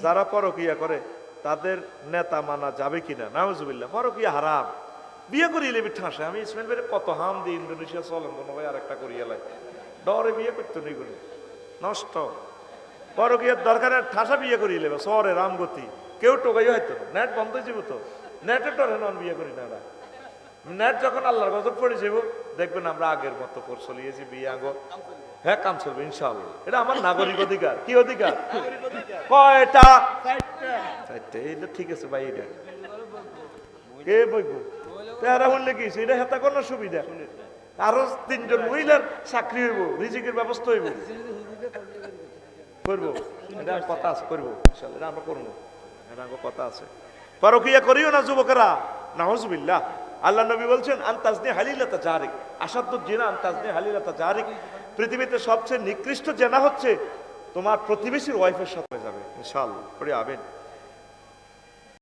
যারা পরকিয়া করে তাদের নেতা মানা যাবে কিনা? নাউজুবিল্লাহ, পরকিয়া হারাম। বিয়ে করিয়ে লেবি ঠাঁসে। আমি ইসমাইল ভাইয়ের কত হাম দিই, ইন্দোনেশিয়া চলেন মনে হয় আর একটা করিয়ে লাই, ডরে বিয়ে করতো না, এগুলো নষ্ট। পরকিয়ার দরকারে ঠাসা বিয়ে করিয়ে নেবে শহরে রামগতি, কেউ টোকাই হয়তো নেট বন্ধ হয়ে যাবো, তো নেটের ডরে নন বিয়ে করি না। নেট যখন আল্লাহর গজব পড়ে যাবো, দেখবেন আমরা আগের মতো পর চলিয়েছি বিয়ে আগো। হ্যাঁ, কাম চলবে ইনশাআল্লাহ। এটা আমার নাগরিক অধিকার। কি অধিকার? কয়টা? চারটে। এইটা ঠিক আছে ভাই। এটা কে বইব তেরা বললে কি এটা হেতা কোনো সুবিধা? আরো 3 জন মহিলার চাকরি হইব, রিজিকের ব্যবস্থা হইব, করবো। এটা কথা আছে, করবো ইনশাআল্লাহ। এটা আমরা করবো, এটা আমার কথা আছে। পরকিয়া করিও না যুবকেরা, নাউজুবিল্লাহ। আল্লাহ নবী বলছেন আনতাজনি হালিলাতা জারিক, আসাদুজ জিনা আনতাজনি হালিলাতা জারিক। পৃথিবীতে সবচেয়ে নিকৃষ্ট জেনা হচ্ছে তোমার প্রতিবেশীর ওয়াইফের সাথে যাবে। ইনশাআল্লাহ পড়ে আবেন।